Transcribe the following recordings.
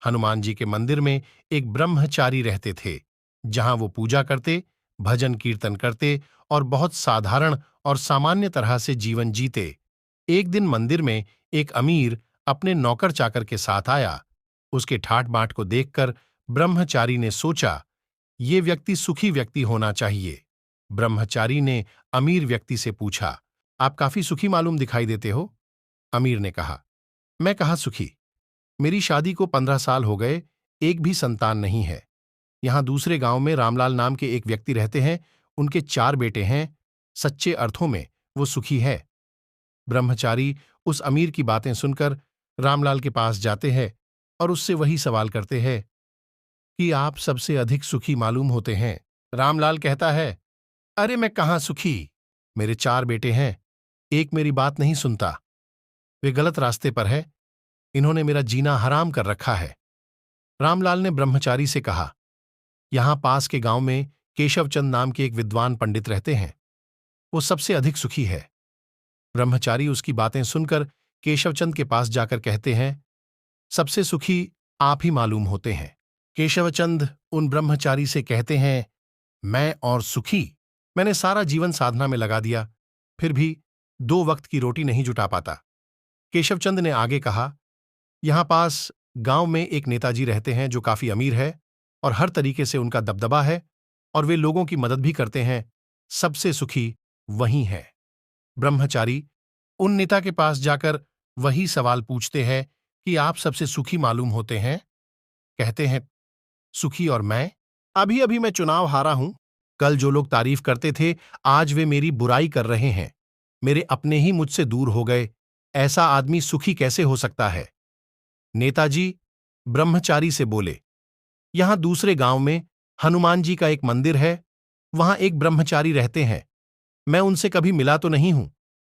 हनुमान जी के मंदिर में एक ब्रह्मचारी रहते थे, जहां वो पूजा करते, भजन कीर्तन करते और बहुत साधारण और सामान्य तरह से जीवन जीते। एक दिन मंदिर में एक अमीर अपने नौकर चाकर के साथ आया। उसके ठाट बाट को देखकर ब्रह्मचारी ने सोचा, ये व्यक्ति सुखी व्यक्ति होना चाहिए। ब्रह्मचारी ने अमीर व्यक्ति से पूछा, आप काफी सुखी मालूम दिखाई देते हो? अमीर ने कहा, मैं कहाँ सुखी, मेरी शादी को 15 साल हो गए, एक भी संतान नहीं है। यहां दूसरे गांव में रामलाल नाम के एक व्यक्ति रहते हैं, उनके 4 बेटे हैं। सच्चे अर्थों में वो सुखी है। ब्रह्मचारी उस अमीर की बातें सुनकर रामलाल के पास जाते हैं और उससे वही सवाल करते हैं कि आप सबसे अधिक सुखी मालूम होते हैं। रामलाल कहता है, अरे मैं कहाँ सुखी, मेरे 4 बेटे हैं, एक मेरी बात नहीं सुनता, वे गलत रास्ते पर है, इन्होंने मेरा जीना हराम कर रखा है। रामलाल ने ब्रह्मचारी से कहा, यहां पास के गांव में केशवचंद नाम के एक विद्वान पंडित रहते हैं, वो सबसे अधिक सुखी है। ब्रह्मचारी उसकी बातें सुनकर केशवचंद के पास जाकर कहते हैं, सबसे सुखी आप ही मालूम होते हैं। केशवचंद उन ब्रह्मचारी से कहते हैं, मैं और सुखी, मैंने सारा जीवन साधना में लगा दिया, फिर भी 2 वक्त की रोटी नहीं जुटा पाता। केशवचंद ने आगे कहा, यहां पास गांव में एक नेताजी रहते हैं जो काफी अमीर है और हर तरीके से उनका दबदबा है और वे लोगों की मदद भी करते हैं, सबसे सुखी वही है। ब्रह्मचारी उन नेता के पास जाकर वही सवाल पूछते हैं कि आप सबसे सुखी मालूम होते हैं? कहते हैं, सुखी और मैं? अभी अभी मैं चुनाव हारा हूं, कल जो लोग तारीफ करते थे आज वे मेरी बुराई कर रहे हैं, मेरे अपने ही मुझसे दूर हो गए, ऐसा आदमी सुखी कैसे हो सकता है? नेताजी ब्रह्मचारी से बोले, यहां दूसरे गांव में हनुमान जी का एक मंदिर है, वहां एक ब्रह्मचारी रहते हैं, मैं उनसे कभी मिला तो नहीं हूं,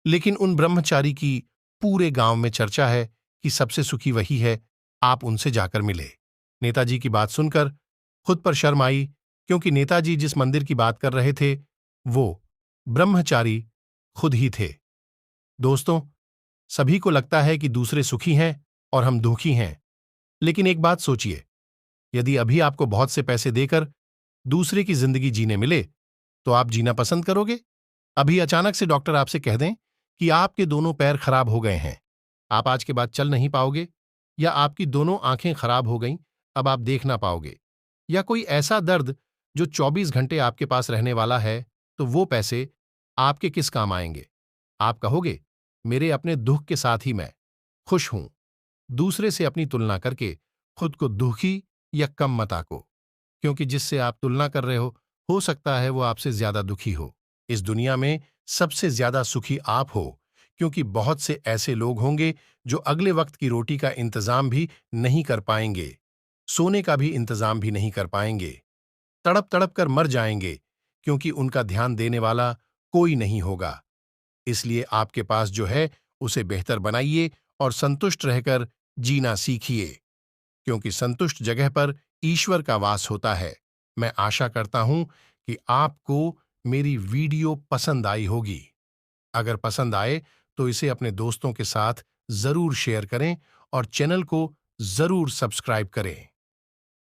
लेकिन उन ब्रह्मचारी की पूरे गांव में चर्चा है कि सबसे सुखी वही है, आप उनसे जाकर मिले। नेताजी की बात सुनकर खुद पर शर्म आई, क्योंकि नेताजी जिस मंदिर की बात कर रहे थे वो ब्रह्मचारी खुद ही थे। दोस्तों, सभी को लगता है कि दूसरे सुखी हैं और हम दुखी हैं, लेकिन एक बात सोचिए, यदि अभी आपको बहुत से पैसे देकर दूसरे की जिंदगी जीने मिले तो आप जीना पसंद करोगे? अभी अचानक से डॉक्टर आपसे कह दें कि आपके दोनों पैर खराब हो गए हैं, आप आज के बाद चल नहीं पाओगे, या आपकी दोनों आंखें खराब हो गईं, अब आप देख ना पाओगे, या कोई ऐसा दर्द जो 24 घंटे आपके पास रहने वाला है, तो वो पैसे आपके किस काम आएंगे? आप कहोगे, मेरे अपने दुख के साथ ही मैं खुश हूं। दूसरे से अपनी तुलना करके खुद को दुखी या कम मत आको, क्योंकि जिससे आप तुलना कर रहे हो सकता है वो आपसे ज्यादा दुखी हो। इस दुनिया में सबसे ज्यादा सुखी आप हो, क्योंकि बहुत से ऐसे लोग होंगे जो अगले वक्त की रोटी का इंतजाम भी नहीं कर पाएंगे, सोने का भी इंतजाम भी नहीं कर पाएंगे, तड़प तड़प कर मर जाएंगे, क्योंकि उनका ध्यान देने वाला कोई नहीं होगा। इसलिए आपके पास जो है उसे बेहतर बनाइए और संतुष्ट रहकर जीना सीखिए, क्योंकि संतुष्ट जगह पर ईश्वर का वास होता है। मैं आशा करता हूं कि आपको मेरी वीडियो पसंद आई होगी। अगर पसंद आए तो इसे अपने दोस्तों के साथ जरूर शेयर करें और चैनल को जरूर सब्सक्राइब करें।